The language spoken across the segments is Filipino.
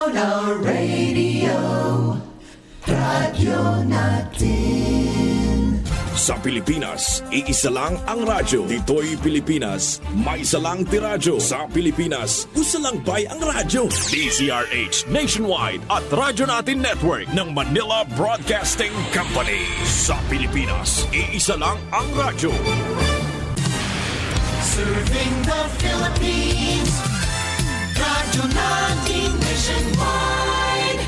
Radio, radyo natin. Sa Pilipinas, iisa lang ang radyo. Dito'y Pilipinas, may isa lang tiradyo. Sa Pilipinas, usalangbay ang radyo. DZRH Nationwide at Radyo Natin Network ng Manila Broadcasting Company. Sa Pilipinas, iisa lang ang radyo. Serving the Philippines, radyo natin nationwide.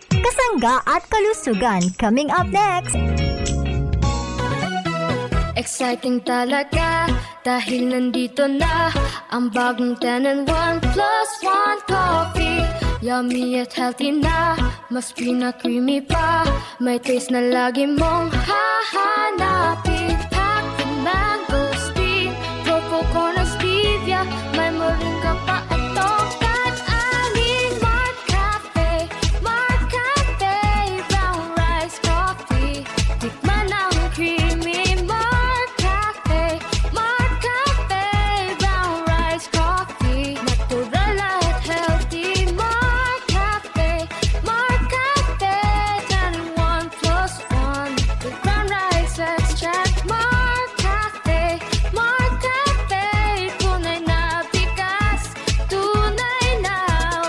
Kasangga at kalusugan coming up next. Exciting talaga dahil nandito na ang bagong 10 and 1 plus 1 coffee. Yummy at healthy na, mas creamy pa. May taste na lagi mong hahanapin. Packed with mango steam, purple corn and stevia. May moringa pa at tongkat aning Mark Cafe. Mark Cafe, brown rice coffee. Tikman ang creamy Mark Cafe. Mark Cafe, brown rice coffee. Natural at healthy Mark Cafe. Mark Cafe, 10 and 1 plus 1. With brown rice extract. Mark Cafe. Mark Cafe, tunay na bigas, tunay na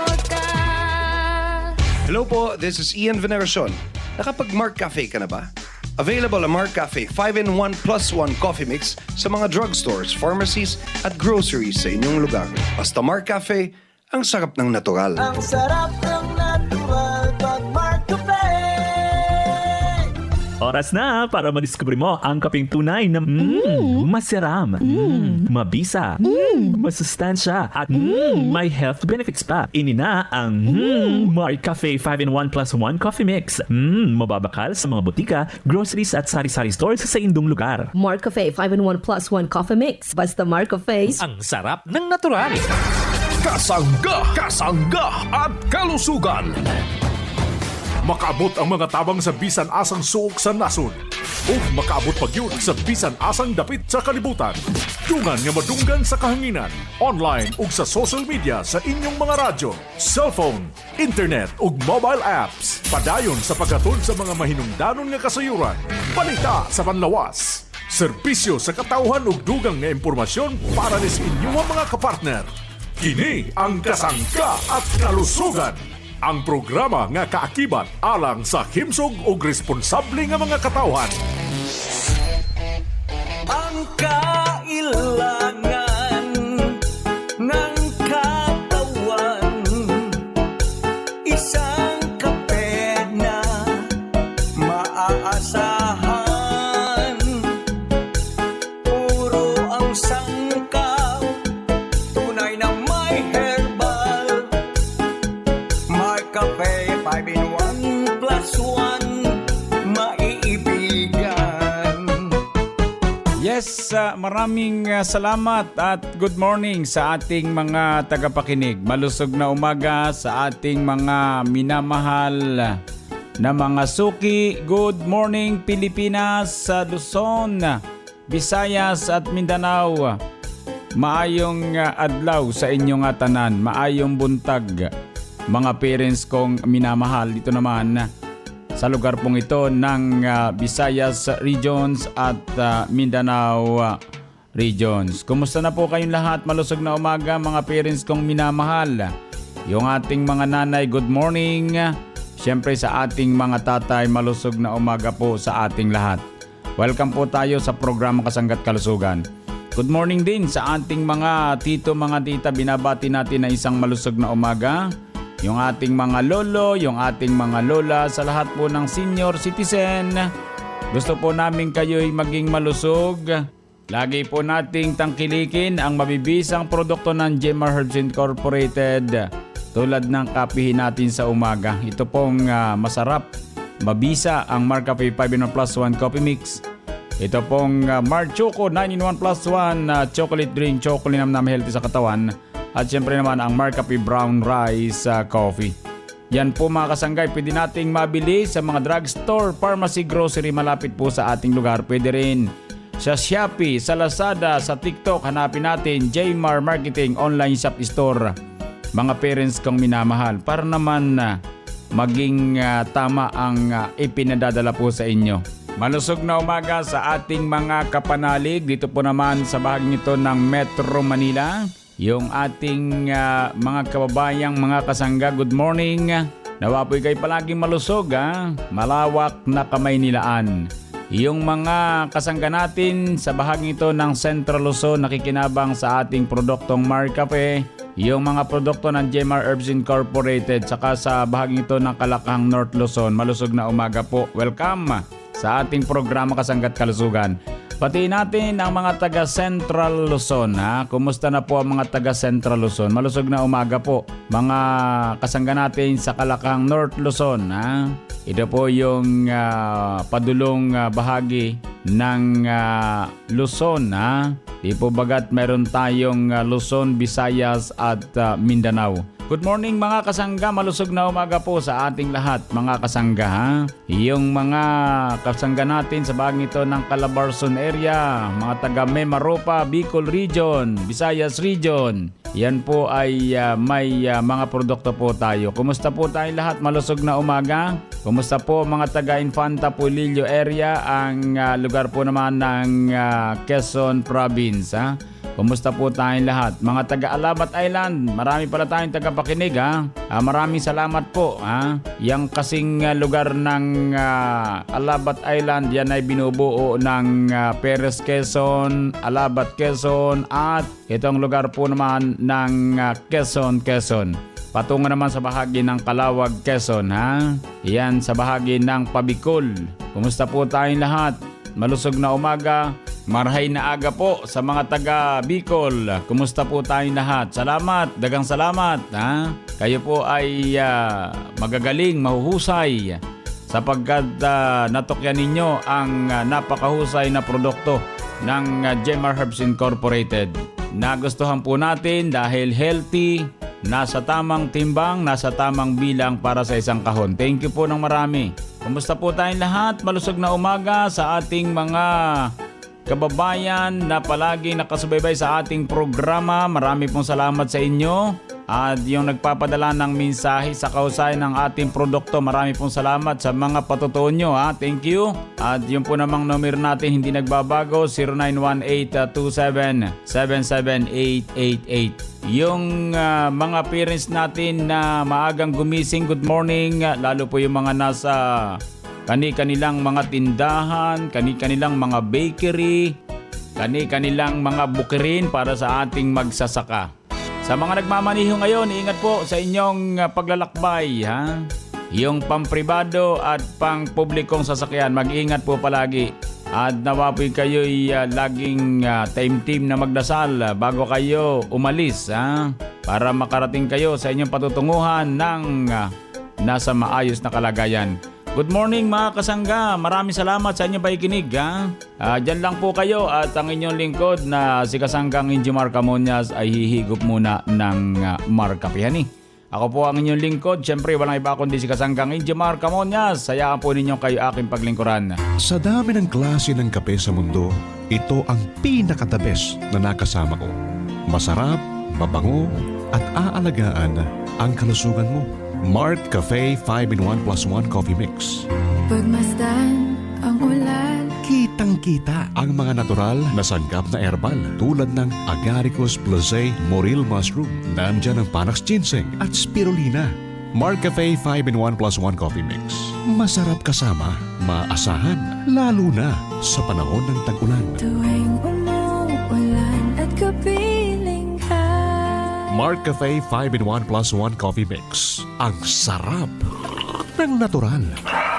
wagas. Hello po, this is Ian Veneracion. Nakapag-Mark Cafe ka na ba? Available ang Mark Cafe 5-in-1 plus 1 coffee mix sa mga drugstores, pharmacies at groceries sa inyong lugar. Basta Mark Cafe, ang sarap ng natural. Ang sarap ng natural pag Mark Cafe. Oras na para madiskubre mo ang kapeng tunay na masiram, mabisa, masustansya, at may health benefits pa. Ini na ang Mark Cafe 5-in-1 plus 1 coffee mix. Mababakal sa mga butika, groceries at sari-sari stores sa indong lugar. Mark Cafe 5-in-1 plus 1 coffee mix. Basta Mark Cafe. Ang sarap ng natural. Kasangga at kalusugan. Makaabot ang mga tabang sa bisan asang suok sa nasod. O makaabot pag yun sa bisan asang dapit sa kalibutan. Dungan nga madunggan sa kahanginan. Online ug sa social media sa inyong mga radyo, cellphone, internet ug mobile apps. Padayon sa paghatod sa mga mahinungdanon nga kasayuran. Balita sa panlawas. Serbisyo sa katawhan ug dugang nga impormasyon para ni sa inyong mga kapartner. Kini ang Kasangga at Kalusugan. Ang programa nga kaakibat alang sa himsog ug responsable nga mga katawhan. Ang kailangan ng katawan, isang kape na maaasahan. Puro ang sangkap, tunay na may herbal. Mark Cafe 5-in-1 plus 1, maiibigan. Yes, maraming salamat at good morning sa ating mga tagapakinig. Malusog na umaga sa ating mga minamahal na mga suki. Good morning Pilipinas, Luzon, Visayas at Mindanao. Maayong adlaw sa inyong tanan, maayong buntag mga parents kong minamahal. Dito naman sa lugar pong ito ng Visayas Regions at Mindanao Regions. Kumusta na po kayong lahat? Malusog na umaga mga parents kong minamahal. Yung ating mga nanay, good morning. Siyempre sa ating mga tatay, malusog na umaga po sa ating lahat. Welcome po tayo sa programa Kasangga't Kalusugan. Good morning din sa ating mga tito, mga tita. Binabati natin na isang malusog na umaga. Yung ating mga lolo, yung ating mga lola, sa lahat po ng senior citizen. Gusto po namin kayo'y maging malusog. Lagi po nating tangkilikin ang mabibisang produkto ng Gemar Herbs Incorporated tulad ng kapihin natin sa umaga. Ito pong masarap, mabisa ang Mark Cafe 5-in-1 plus 1 coffee mix. Ito pong Mark Choco 9-in-1 plus 1 chocolate drink, chocolate na healthy sa katawan. At syempre naman ang Mark Cafe Brown Rice Coffee. Yan po mga kasanggay, pwede nating mabili sa mga drugstore, pharmacy, grocery malapit po sa ating lugar. Pwede rin sa Shopee, sa Lazada, sa TikTok. Hanapin natin Jmar Marketing Online Shop Store. mga parents kong minamahal para naman maging tama ang ipinadadala po sa inyo. Malusog na umaga sa ating mga kapanalig. Dito po naman sa bahaging ito ng Metro Manila. Yung ating mga kababayang mga kasangga, good morning. Nawa po'y kayo palaging malusog, malawak na Kamaynilaan. Yung mga kasangga natin sa bahaging ito ng Central Luzon nakikinabang sa ating produktong Mar Cafe, yung mga produkto ng Jemar Herbs Incorporated, saka sa bahaging ito ng Kalakahang North Luzon, malusog na umaga po. Welcome sa ating programa Kasangga't Kalusugan. Pati natin ang mga taga Central Luzon. Kumusta na po ang mga taga Central Luzon? Malusog na umaga po. Mga kasangga natin sa Kalakang North Luzon. Ito po yung padulong bahagi ng Luzon. Di po bagat meron tayong Luzon, Visayas at Mindanao. Good morning mga kasangga, malusog na umaga po sa ating lahat mga kasangga. Yung mga kasangga natin sa bahagi ito ng Calabarzon area, mga taga Mimaropa, Bicol Region, Visayas Region. Yan po ay may mga produkto po tayo. Kumusta po tayo lahat? Malusog na umaga. Kumusta po mga taga Infanta Pulillo area, ang lugar po naman ng Quezon Province. Kumusta po tayong lahat? Mga taga Alabat Island, marami pala tayong tagapakinig. Maraming salamat po. Yang kasing lugar ng Alabat Island, yan ay binubuo ng Perez Quezon, Alabat Quezon at itong lugar po naman ng Quezon. Patungo naman sa bahagi ng Calawag, Quezon. Yan sa bahagi ng Pabicol. Kumusta po tayong lahat? Malusog na umaga. Marhay na aga po sa mga taga Bicol. Kumusta po tayong lahat? Salamat, dagang salamat. Kayo po ay magagaling, mahuhusay sapagkat natokyan ninyo ang napakahusay na produkto ng Jemar Herbs Incorporated. Nagustuhan po natin dahil healthy, nasa tamang timbang, nasa tamang bilang para sa isang kahon. Thank you po ng marami. Kumusta po tayong lahat? Malusog na umaga sa ating mga kababayan na palagi nakasubaybay sa ating programa. Marami pong salamat sa inyo. At yung nagpapadala ng mensahe sa kahusayan ng ating produkto, marami pong salamat sa mga patutuon nyo. Thank you. At yung po namang numero natin hindi nagbabago, 0918-27-77888. Yung mga parents natin na maagang gumising, good morning. Lalo po yung mga nasa kani-kanilang mga tindahan, kani-kanilang mga bakery, kani-kanilang mga bukirin para sa ating magsasaka. Sa mga nagmamaniho ngayon, ingat po sa inyong paglalakbay. Yung pampribado at pang-publikong sasakyan, mag-ingat po palagi. At nawa po kayo'y laging team na magdasal bago kayo umalis. Para makarating kayo sa inyong patutunguhan ng nasa maayos na kalagayan. Good morning mga kasangga. Maraming salamat sa inyong pakikinig. Diyan lang po kayo at ang inyong lingkod na si Kasanggang Injimar Camonias ay hihigop muna ng Mar Cafe. Ako po ang inyong lingkod. Siyempre walang iba kundi si Kasanggang Injimar Camonias. Sayaan po ninyo kayo aking paglingkuran. Sa dami ng klase ng kape sa mundo, ito ang pinaka-the best na nakasama ko. Masarap, mabango at aalagaan ang kalusugan mo. Mart Cafe 5-in-1 plus 1 Coffee Mix. Pagmasdan ang ulan, Kitang-kita ang mga natural na sanggap na herbal tulad ng Agaricus blazei morel mushroom. Nandyan ang Panax ginseng at spirulina. Mart Cafe 5-in-1 plus 1 Coffee Mix. Masarap kasama, maasahan, lalo na sa panahon ng tag-ulan. tuwing umuulan at kapiling ka. Mart Cafe 5-in-1 plus 1 Coffee Mix. Ang sarap ng natural.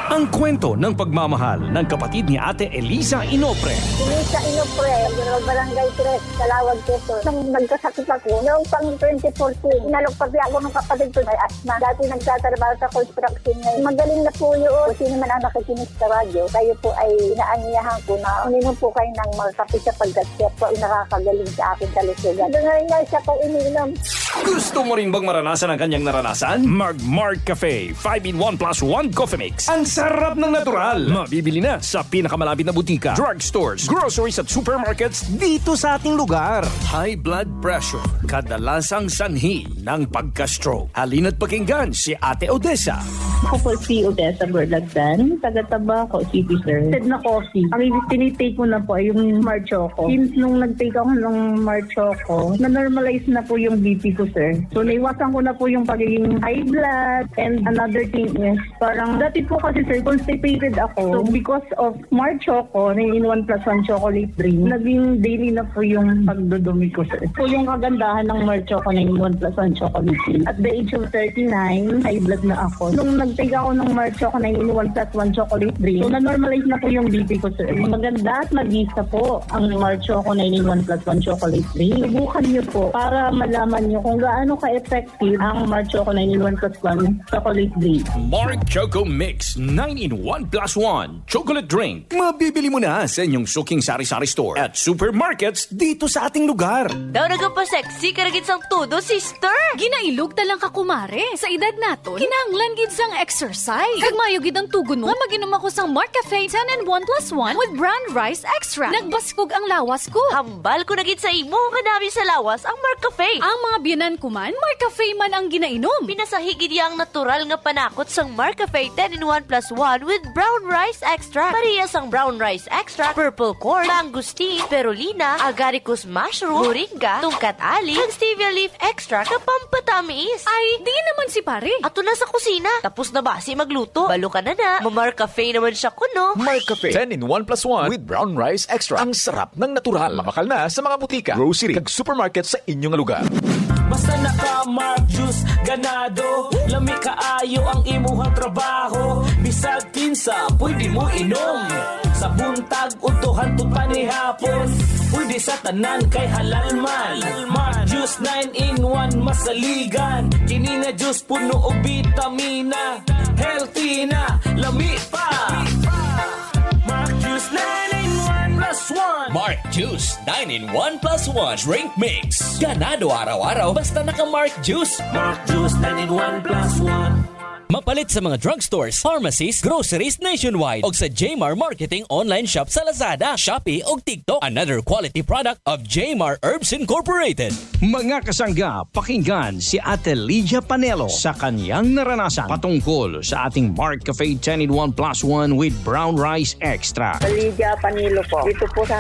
Ang kwento ng pagmamahal ng kapatid ni Ate Eliza Inopre. Elisa Inopre, General Barangay 3, Calawag, Quezon. Nung nagkasakit ako, noong pang 2014, inalokpabi ako ng kapatid ko, may asthma. Dati nagtatrabaho sa construction ngayon. Magaling na po yun. Sino man ang nakikinig sa radyo, kayo po ay inaanyahan ko na uminom po kayo ng malkapi sapagkat siya po ay nakakagaling sa aking kalusugan. Doon nga siya po ininom. Gusto mo rin bang maranasan ang kanyang naranasan? Mag-Mart Cafe 5-in-1 plus 1 Coffee Mix. Ang Sarap ng natural. Mabibili na sa pinakamalapit na butika, drugstores, groceries at supermarkets dito sa ating lugar. High blood pressure, kadalasang sanhi ng pagka-stroke. Halina't pakinggan si Ate Odessa. Ako po si Odessa Berlagdan, taga-Tabaco City, sir. Said na coffee. Ang tinitake ko na po ay yung Marchoco. Since nung nag-take ako ng Marchoco, na-normalize na po yung BP ko, sir. So, naiwasan ko na po yung pagiging high blood. And another thing is, parang dati po kasi, sir, constipated ako. So, because of Marchoco, na in 1+1 chocolate drink, naging daily na po yung pagdudumi ko, sir. So, yung kagandahan ng Marchoco na in 1+1 chocolate drink. At the age of 39, high blood na ako. Nung nag-take ako ng Marchoco na in 1+1 chocolate drink, so, na-normalize na po yung BP ko, sir. Maganda at mag-isa po ang Marchoco na in 1+1 chocolate drink. Subukan niyo po para malaman niyo kung gaano ka-effective ang Marchoco 9-in-1+1 chocolate drink. Mark Choco Mix 9-in-1+1 chocolate drink. Mabibili mo na sa inyong suking sari-sari store at supermarkets dito sa ating lugar. Daw nagpa-sexy karagit sang todo, sister. Ginailog talang ka kumare. Sa edad naton, kinahanglan gid sang exercise. Kagmayo gid ang tugon mo. Maginom ako sang Mark Cafe 10-in-1+1 with brown rice extra. Nagbaskog ang lawas ko. Hambal ko na gid sa imo. Kadami sa lawas ang Mark Cafe. Ang mga biyanan ko man, Mark Cafe man ang ginainom. Pinasahigid yang natural nga panakot sang Mark Cafe 10-in-1+1 with brown rice extra. Parehas ang brown rice extra, purple corn, mangosteen, spirulina, agaricus mushroom, moringa, tungkat ali, and stevia leaf extra kapampatamis. Ay, di naman si pare. Ato na sa kusina. Tapos na ba si magluto? Balo ka na na. Mark Cafe naman siya kuno. Mark Cafe 10-in-1+1 with brown rice extra. Ang sarap ng natural. Makakal na sa mga butika, grocery, kag supermarket sa inyong lugar. Basta naka-Mark Juice, ganado. Lami kaayo ang imuhang trabaho. Bisag kinsa, pwede mo inom. Sa buntag, utuhan to panihapon. Pwede sa tanan kay halal man. Mark Juice 9-in-1 masaligan. Kini na juice puno og bitamina. Healthy na, lami pa. Mark Juice 9-in-1+1. Mark Juice 9-in-1+1 drink mix. Ganado araw-araw basta naka-Mark Juice. Mark Juice 9-in-1+1. Mapalit sa mga drugstores, pharmacies, groceries nationwide o sa Jmar Marketing online shop sa Lazada, Shopee o TikTok. Another quality product of Jmar Herbs Incorporated. Mga kasangga, pakinggan si Ate Lydia Panelo sa kanyang naranasan patungkol sa ating Mark Cafe 10-in-1+1 with brown rice extra. Lydia Panelo po. Dito po sa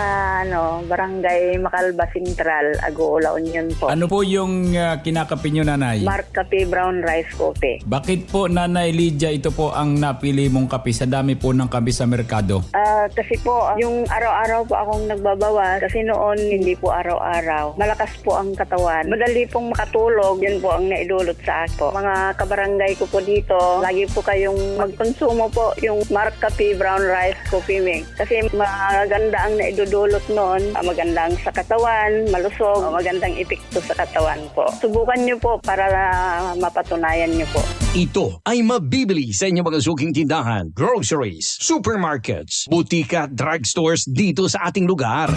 Barangay Macalba Central, Agoola Union po. Ano po yung kinakape nyo, nanay? Mark Cafe Brown Rice Coffee. Bakit po, Nanay Lydia, ito po ang napili mong kape sa dami po ng kape sa merkado? Kasi po, yung araw-araw po akong nagbabawas. Kasi noon, hindi po araw-araw. Malakas po ang katawan. Madali pong makatulog. Yan po ang naidulot sa akin po. Mga kabarangay ko po dito, lagi po kayong magkonsumo po yung Mark Cafe Brown Rice Coffee Mix. Kasi maganda ang naidudulot noon. Maganda ang sa katawan, malusog, magandang epekto sa katawan po. Subukan nyo po para mapatunayan nyo po. Ito ay mabibili sa inyong mga suking tindahan, groceries, supermarkets, butika, drugstores dito sa ating lugar.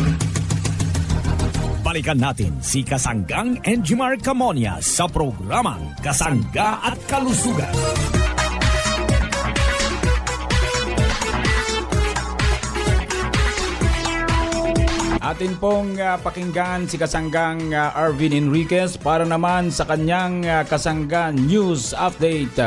Balikan natin si Kasanggang Enjimar Camonia sa programang Kasangga at Kalusugan. Atin pong pakinggan si Kasanggang Arvin Enriquez para naman sa kanyang Kasangga News Update.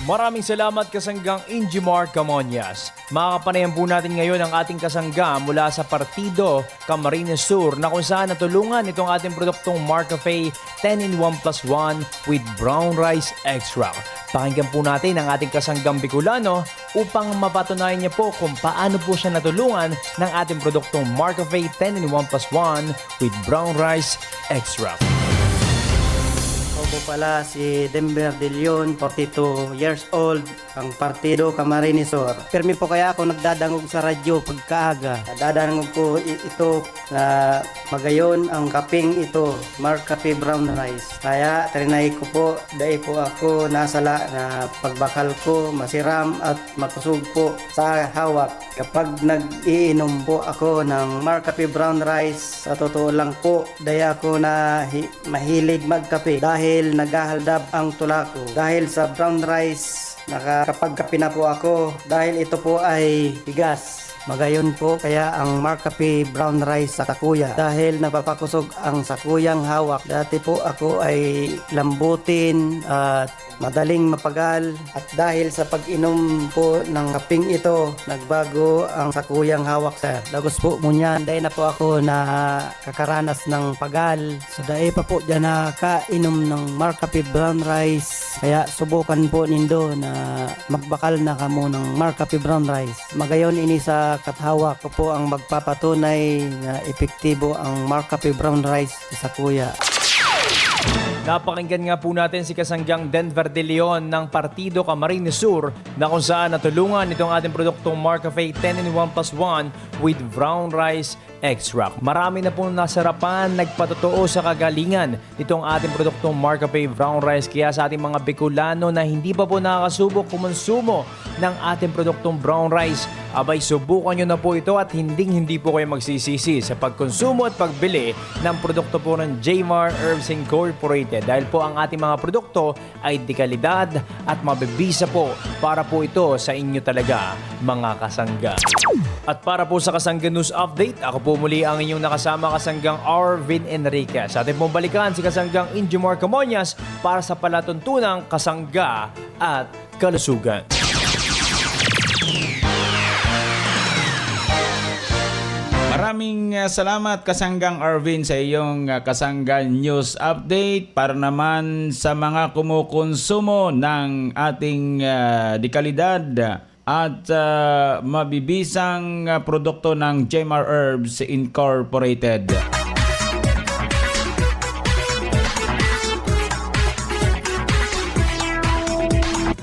Maraming salamat Kasanggang Enjimar Camonias. Makakapanayan po natin ngayon ang ating kasangga mula sa Partido Camarines Sur na kung saan natulungan itong ating produktong Mark Cafe 10-in-1+1 with brown rice extract. Pakinggan po natin ang ating kasanggang Bicolano upang mapatunayan niya po kung paano po siya natulungan ng ating produktong Mark Cafe 10-in-1+1 with brown rice extract. Ako pala si Denver De Leon, 42 years old, ang Partido Camarinesor. Permi po kaya ako nagdadangog sa radyo pagkaaga. Dadangog ko ito na magayon ang kaping ito, Mark Cafe Brown Rice. Kaya trinay ko po, dahil po ako nasala na pagbakal ko masiram at makusog po sa hawak. Kapag nag-iinom po ako ng Mark Cafe Brown Rice, sa totoo lang po, dahil ako na mahilig magkape dahil naghahaldab ang tula ko. Dahil sa brown rice, nakakapagkape na po ako dahil ito po ay bigas. Magayon po kaya ang Mark Cafe Brown Rice sa sakuya dahil napapakusog ang sakuyang hawak. Dati po ako ay lambutin at madaling mapagal at dahil sa pag-inom po ng kaping ito, nagbago ang sakuyang hawak sa dagos po mo niyan. Dahil na po ako na kakaranas ng pagal. So dahil pa po dyan nakainom ng Mark Cafe Brown Rice. Kaya subukan po nindo na magbakal na kamo ng Mark Cafe Brown Rice. Magayon ini sa kathawak ko po ang magpapatunay na epektibo ang Mark Cafe Brown Rice sa kuya. Napakinggan nga po natin si Kasanggang Denver de Leon ng Partido Camarines Sur na kung saan natulungan itong ating produktong Mark Cafe 10-in-1+1 with brown rice extract. Marami na po nasarapan, nagpatotoo sa kagalingan itong ating produktong Mark Cafe Brown Rice. Kaya sa ating mga Bicolano na hindi pa po nakakasubok kumonsumo ng ating produktong brown rice, abay subukan nyo na po ito at hindi po kayo magsisisi sa pagkonsumo at pagbili ng produkto po ng Jmar Herbs Incorporated dahil po ang ating mga produkto ay de kalidad at mabibisa po para po ito sa inyo talaga mga kasangga. At para po sa Kasangga News Update, ako po muli ang inyong nakasama Kasanggang Arvin Enriquez. Sa ating pong balikan si Kasanggang Injimar Camonias para sa palatuntunang kasangga at kalusugan. Maraming salamat Kasanggang Arvin sa iyong Kasangga News Update para naman sa mga kumukonsumo ng ating dekalidad at mabibisang produkto ng Jmar Herbs Incorporated.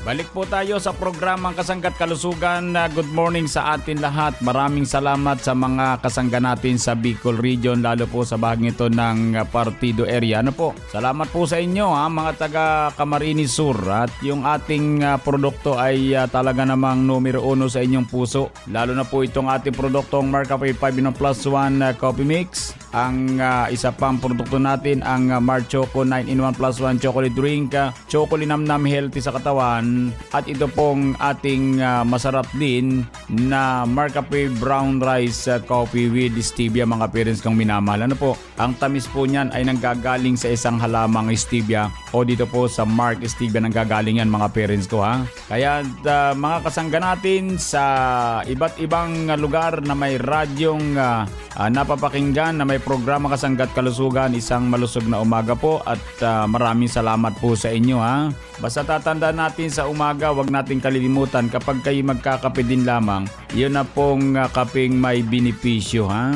Balik po tayo sa programang Kasangga't Kalusugan. Good morning sa atin lahat. Maraming salamat sa mga kasangga natin sa Bicol Region, lalo po sa bahagi ito ng Partido area. Ano po? Salamat po sa inyo mga taga Camarines Sur. At yung ating produkto ay talaga namang numero 1 sa inyong puso. Lalo na po itong ating produktong Mark Cafe 5-in-1+1 Coffee Mix. Ang isa pang produkto natin, ang Mar Choco 9-in-1+1 chocolate drink. Chocolate namnam healthy sa katawan. At ito pong ating masarap din na Mark Cafe Brown Rice Coffee with Stevia, mga parents kong minamahal. Ano po? Ang tamis po niyan ay nanggagaling sa isang halamang stevia o dito po sa Mark Stevia nanggagaling yan, mga parents ko ha. Kaya mga kasangga natin sa iba't ibang lugar na may radyong napapakinggan na may programa Kasangga't Kalusugan, isang malusog na umaga po at maraming salamat po sa inyo ha. Basta tatandaan natin sa umaga, wag natin kalilimutan kapag kayo magkakape din lamang, yun na pong kapeng may benepisyo ha.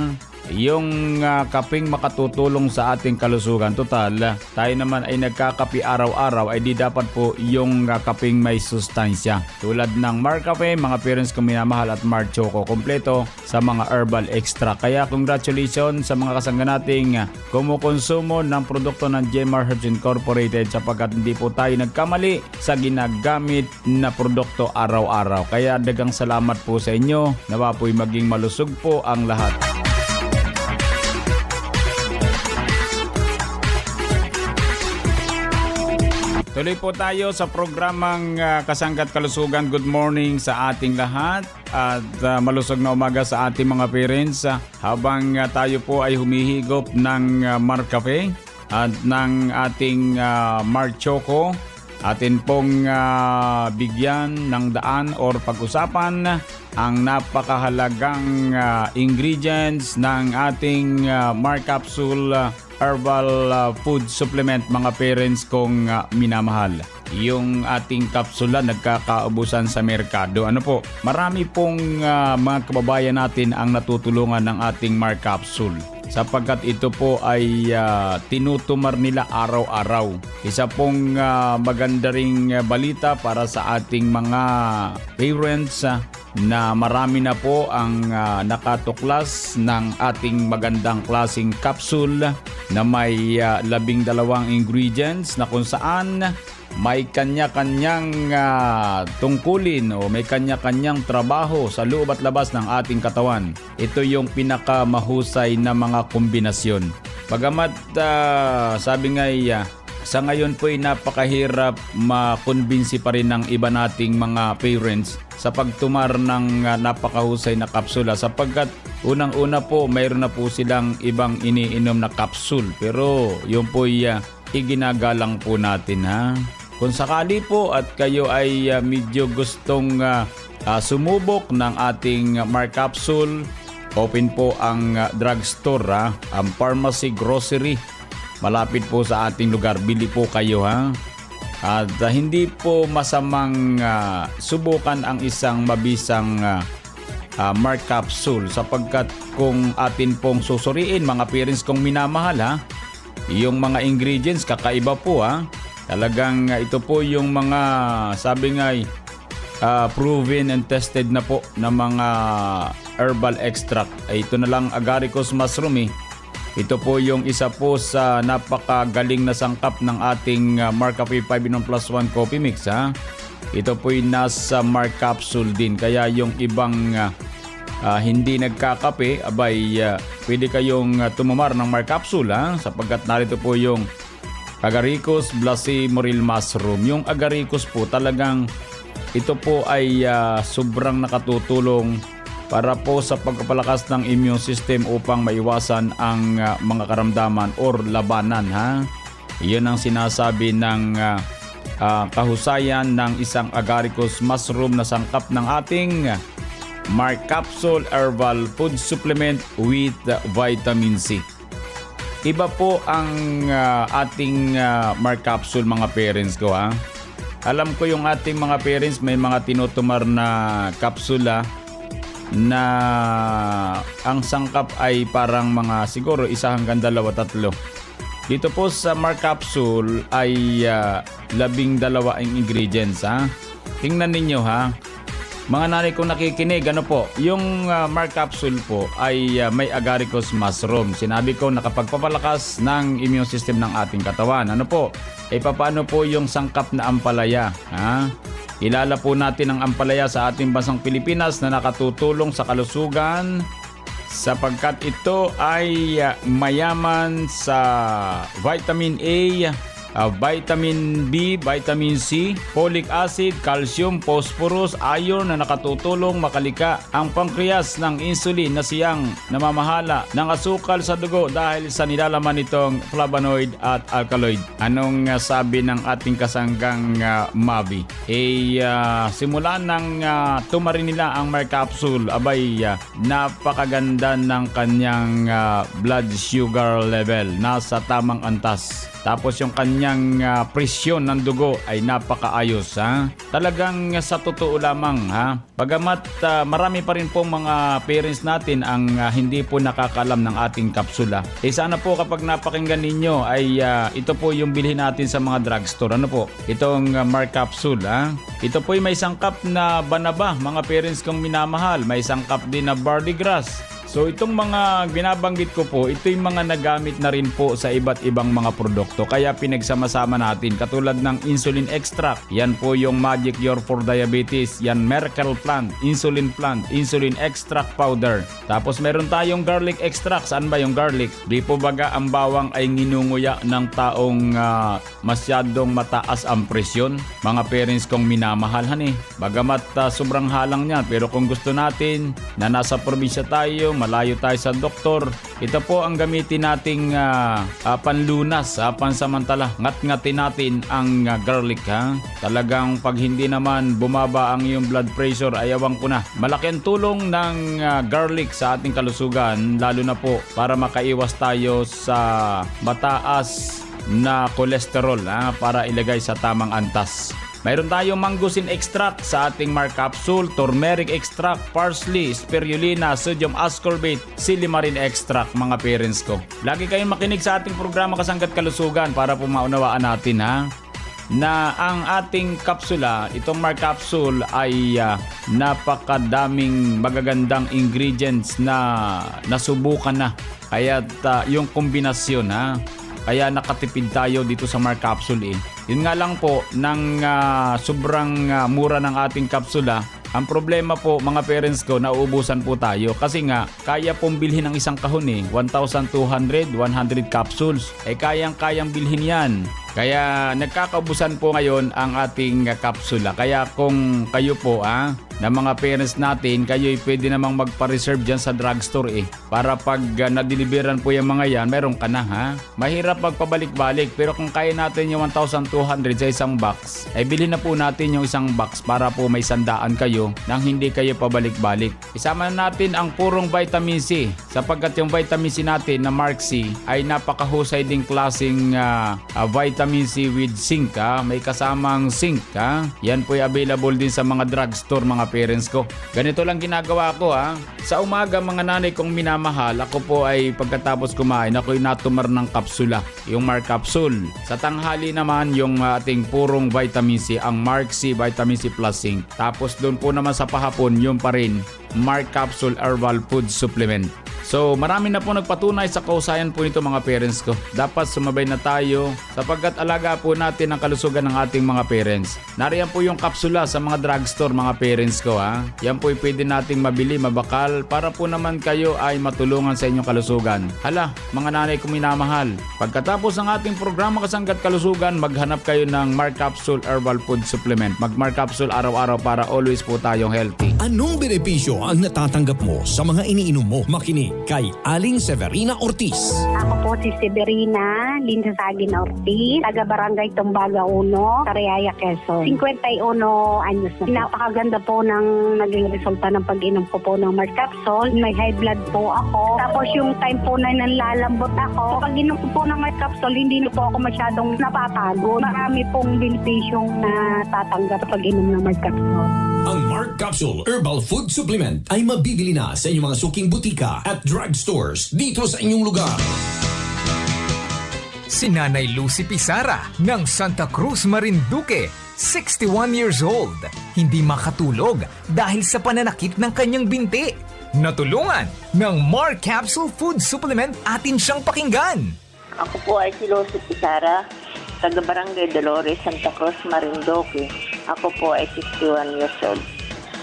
Yung kapeng makatutulong sa ating kalusugan. Total, tayo naman ay nagkakape araw-araw, ay di dapat po yung kapeng may sustansya. Tulad ng Mark Cafe, mga parents kong minamahal, at Mar Choco, kompleto sa mga herbal extra. Kaya congratulations sa mga kasangga nating kumukonsumo ng produkto ng Jmar Herbs Incorporated sapagkat hindi po tayo nagkamali sa ginagamit na produkto araw-araw. Kaya dagang salamat po sa inyo. Nawa po'y maging malusog po ang lahat. Tuloy po tayo sa programang Kasangga't Kalusugan. Good morning sa ating lahat at malusog na umaga sa ating mga parents. Habang tayo po ay humihigop ng Mark Cafe at ng ating Mar Choco, atin pong bigyan ng daan or pag-usapan ang napakahalagang ingredients ng ating Mar Capsule Herbal Food Supplement, mga parents kong minamahal. Yung ating kapsula nagkakaubusan sa merkado. Ano po? Marami pong mga kababayan natin ang natutulungan ng ating Mar Capsule. sapagkat ito po ay tinutumar nila araw-araw. Isa pong maganda ring balita para sa ating mga parents na marami na po ang nakatuklas ng ating magandang klaseng capsule na may 12 ingredients na kung saan may kanya-kanyang tungkulin o may kanya-kanyang trabaho sa loob at labas ng ating katawan. Ito yung pinakamahusay na mga kombinasyon. Bagamat sabi nga sa ngayon po ay napakahirap makonbinsi pa rin ng iba nating mga parents sa pagtumar ng napakahusay na kapsula sapagkat unang-una po mayroon na po silang ibang iniinom na kapsul pero yun po ay iginagalang po natin ha. Kung sakali po at kayo ay medyo gustong sumubok ng ating Mark Capsule, open po ang drugstore, ang pharmacy, grocery. Malapit po sa ating lugar. Bili po kayo ha. At hindi po masamang subukan ang isang mabisang Mark Capsule sapagkat kung atin pong susuriin mga parents kong minamahal ha, yung mga ingredients kakaiba po ha. Talagang ito po yung mga sabi nga proven and tested na po na mga herbal extract. Ito na lang agaricus mushroom Ito po yung isa po sa napakagaling na sangkap ng ating Mark Cafe 5-in-1+1 coffee mix ha. Ito po yung nasa Mark Capsule din kaya yung ibang hindi nagkakape abay pwede kayong tumumar ng Mark Capsule ha, sapagkat narito po yung Agaricus blasi moril mushroom. Yung agaricus po talagang ito po ay sobrang nakatutulong para po sa pagpapalakas ng immune system upang maiwasan ang mga karamdaman or labanan ha. Iyon ang sinasabi ng kahusayan ng isang agaricus mushroom na sangkap ng ating Mark Capsule Herbal Food Supplement with Vitamin C. Iba po ang ating Mark Capsule mga parents ko ha. Alam ko yung ating mga parents may mga tinutumar na kapsula na ang sangkap ay parang mga siguro 1 hanggang 2, 3. Dito po sa Mark Capsule ay 12 ang ingredients ha. Tingnan ninyo ha. Mga nanay kong nakikinig, ano po, yung Mark Capsule po ay may agaricus mushroom. Sinabi ko nakapagpapalakas ng immune system ng ating katawan. Ano po, paano po yung sangkap na ampalaya? Ha? Kilala po natin ang ampalaya sa ating bansang Pilipinas na nakatutulong sa kalusugan sapagkat ito ay mayaman sa vitamin A, vitamin B, vitamin C, folic acid, calcium, phosphorus, iron na nakatutulong makalika ang pankreas ng insulin na siyang namamahala ng asukal sa dugo dahil sa nilalaman nitong flavonoid at alkaloid. Anong sabi ng ating kasanggang Mavi? Simula ng tumarin nila ang Mark Capsule, abay napakaganda ng kanyang blood sugar level. Nasa tamang antas. Tapos yung kanyang presyon ng dugo ay napakaayos ha. Talagang sa totoo lamang ha. Bagamat marami pa rin po mga parents natin ang hindi po nakakalam ng ating kapsula. Sana po kapag napakinggan ninyo ay ito po yung bilhin natin sa mga drugstore. Ano po? Itong Mark Capsule ha. Ito po ay may sangkap na banaba mga parents kong minamahal. May sangkap din na barley grass. So itong mga binabanggit ko po, ito yung mga nagamit na rin po sa iba't ibang mga produkto. Kaya pinagsama-sama natin katulad ng insulin extract. Yan po yung Magic Cure for Diabetes. Yan Miracle Plant, insulin extract powder. Tapos meron tayong garlic extract. Saan ba yung garlic? Di po baga ang bawang ay nginunguya ng taong masyadong mataas ang presyon. Mga parents kong minamahal Bagamat sobrang halang niya. Pero kung gusto natin na nasa probinsya tayo, malayo tayo sa doktor, ito po ang gamitin nating panlunas, pansamantala. Ngat-ngatin natin ang garlic ha. Talagang pag hindi naman bumaba ang iyong blood pressure, ayawan ko na. Malaki ang tulong ng garlic sa ating kalusugan, lalo na po para makaiwas tayo sa mataas na kolesterol para ilagay sa tamang antas. Mayroon tayong mangosteen extract sa ating Mark Capsule, turmeric extract, parsley, spirulina, sodium ascorbate, silimarin extract, mga parents ko. Lagi kayong makinig sa ating programa Kasanggat Kalusugan para po maunawaan natin na ang ating kapsula, itong Mark Capsule ay napakadaming magagandang ingredients na nasubukan na. Kaya yung kombinasyon kaya nakatipid tayo dito sa Mark Capsule Yun nga lang po, ng sobrang mura ng ating kapsula, ang problema po mga parents ko, nauubusan po tayo kasi nga kaya pong bilhin ng isang kahon 1,200, 100 capsules. Kayang-kayang bilhin yan. Kaya nagkakaubusan po ngayon ang ating kapsula. Kaya kung kayo po na mga parents natin, kayo pwede namang magpa-reserve dyan sa drugstore para pag na-deliveran po yung mga yan, meron ka na Mahirap magpabalik-balik, pero kung kaya natin yung 1,200 sa isang box, ay bilhin na po natin yung isang box para po may 100 kayo nang hindi kayo pabalik-balik. Isama natin ang purong vitamin C sapagkat yung vitamin C natin na Mark C ay napakahusay ding klaseng vitamin C with zinc. May kasamang zinc. Yan po ay available din sa mga drugstore mga parents ko. Ganito lang ginagawa ko Sa umaga mga nanay kong minamahal, ako po ay pagkatapos kumain, ako'y natumar ng kapsula, yung Mark Capsule. Sa tanghali naman yung ating purong vitamin C, ang Mark C Vitamin C Plus Zinc. Tapos doon po naman sa pahapon, yung pa rin Mark Capsule Herbal Food Supplement. So marami na po nagpatunay sa kausayan po nito mga parents ko. Dapat sumabay na tayo sapagkat alaga po natin ang kalusugan ng ating mga parents. Nariyan po yung kapsula sa mga drugstore mga parents ko Yan po pwede nating mabili, mabakal para po naman kayo ay matulungan sa inyong kalusugan. Hala, mga nanay ko minamahal. Pagkatapos ng ating programa Kasanggat Kalusugan, maghanap kayo ng Mark Capsule Herbal Food Supplement. Mag-Mark Capsule araw-araw para always po tayong healthy. Anong benepisyo ang natatanggap mo sa mga iniinom mo? Makinig kay Aling Severina Ortiz. Ako po si Severina Linsasagin Ortiz, taga Barangay Tumbaga 1, Cariaya, Quezon. 51 anyos na. Napakaganda po ng naging resulta ng pag-inom ko po ng Mark Capsule. May high blood po ako. Tapos yung time po na nanlalambot ako, pag inom ko po ng Mark Capsule, hindi na po ako masyadong napapagod. Marami pong benepisyong natatanggap sa pag-inom ng Mark Capsule. Ang Mark Capsule Herbal Food Supplement ay mabibili na sa inyong mga suking butika at drugstores dito sa inyong lugar. Si Nanay Lucy Pizarra ng Santa Cruz, Marinduque, 61 years old, hindi makatulog dahil sa pananakit ng kanyang binti. Natulungan ng Mark Capsule Food Supplement, atin siyang pakinggan. Ako po ay si Lucy Pizarra, taga Barangay Dolores, Santa Cruz, Marinduque. Ako po ay 61 years old.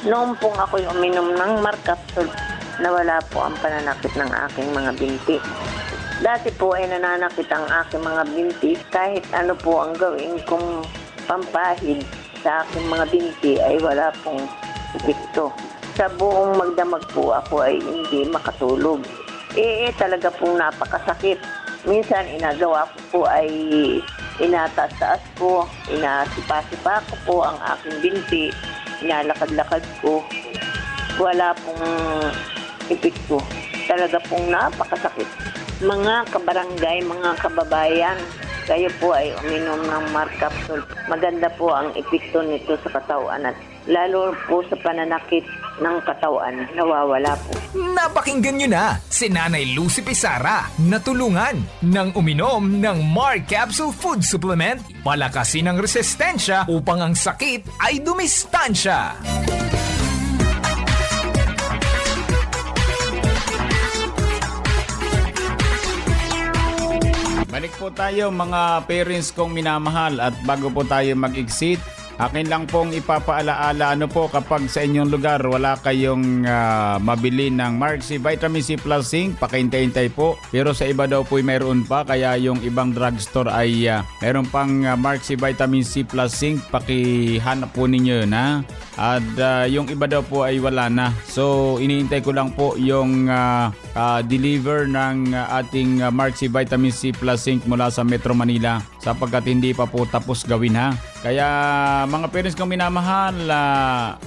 Noong pong ako'y uminom ng Mark Capsule, nawala po ang pananakit ng aking mga binti. Dati po ay nananakit ang aking mga binti kahit ano po ang gawin kong pampahid sa aking mga binti ay wala pong epekto. Sa buong magdamag po ako ay hindi makatulog. Talaga pong napakasakit. Minsan inagawa ko po ay inataas-taas ko, inasipa-sipa ko po ang aking binti, inalakad-lakad ko. Wala pong epekto. Talaga pong napakasakit. Mga kabarangay, mga kababayan, kayo po ay uminom ng Mark Capsule. Maganda po ang epekto nito sa katawan at lalo po sa pananakit ng katawan, nawawala po. Napakinggan nyo na si Nanay Lucy Pizarra, natulungan ng uminom ng Mark Capsule Food Supplement, palakasin ang resistensya upang ang sakit ay dumistansya. Balik po tayo mga parents kong minamahal at bago po tayo mag-exit, akin lang pong ipapaalaala kapag sa inyong lugar wala kayong mabili ng Mark C Vitamin C Plus Zinc, pakahintay-hintay po. Pero sa iba daw po mayroon pa, kaya yung ibang drugstore ay meron pang Mark C Vitamin C Plus Zinc, pakihanap po ninyo yun At yung iba daw po ay wala na. So iniintay ko lang po yung deliver ng ating Mark C Vitamin C Plus Zinc mula sa Metro Manila sapagkat hindi pa po tapos gawin Kaya mga parents kong minamahal,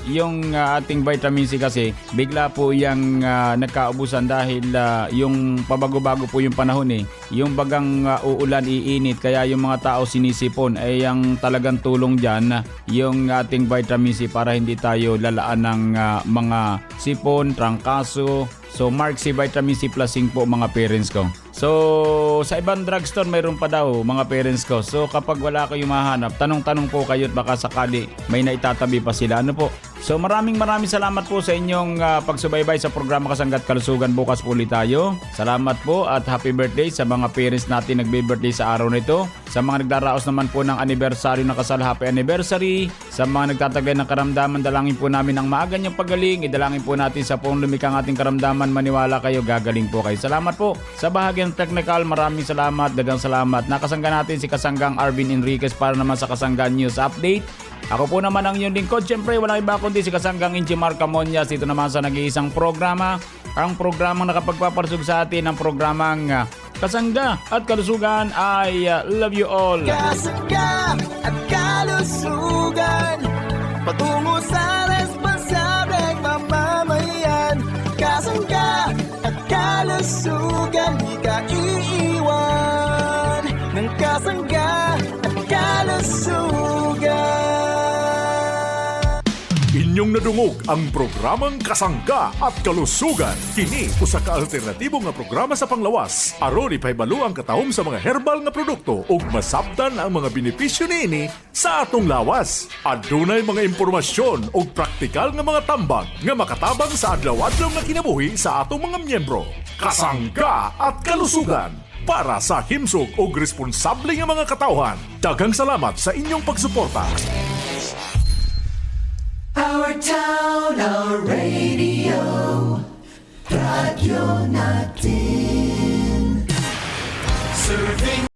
yung ating vitamin C kasi bigla po yung nagkaubusan dahil yung pabago-bago po yung panahon Yung bagang uulan, iinit, kaya yung mga tao sinisipon ay ang talagang tulong dyan yung ating vitamin C para hindi tayo lalaan ng mga sipon, trangkaso. So Mark C Vitamin C Plusing po mga parents ko. So sa ibang drugstore mayroon pa daw mga parents ko. So kapag wala kayong mahanap, tanong-tanong po kayo at baka sakali may naitatabi pa sila. Ano po? So maraming salamat po sa inyong pagsubaybay sa programa Kasangga at Kalusugan. Bukas po ulit tayo. Salamat po at happy birthday sa mga parents natin nagbe-birthday sa araw nito. Sa mga nagdaraos naman po ng anibersaryo ng kasal, happy anniversary. Sa mga nagtatagay ng karamdaman, dalangin po namin ang maaga niyang pagaling. Idalangin po natin sa poong lumikang ating karamdaman. Maniwala kayo, gagaling po kayo. Salamat po sa bahagyang technical. Maraming salamat, dagang salamat. Nakasangga natin si Kasanggang Arvin Enriquez para naman sa Kasanggang News Update. Ako po naman ang inyong lingkod. Siyempre, walang iba kundi si Kasanggang Injimar Camonias. Dito naman sa nag-iisang programa. Ang programang nakapagpaparsug sa atin, ang programang Kasangga at Kalusugan. I love you all. Kasangga at Kalusugan, patungo sa responsableng mamamayan. Kasangga at Kalusugan, di ka iiwan ng Kasangga at Kalusugan. Inyong nadungog ang programang Kasangga at Kalusugan. Kini usa ka alternatibo nga programa sa panglawas. Aron ipahibalo ang katahom sa mga herbal nga produkto ug masabtan ang mga benepisyo niini sa atong lawas. Adunay mga impormasyon ug praktikal nga mga tambag nga makatabang sa adlaw-adlaw nga kinabuhi sa atong mga miyembro. Kasangga at Kalusugan, para sa himsog ug responsable nga mga katawhan. Daghang salamat sa inyong pagsuporta. Our town, our radio, radyo natin. Serving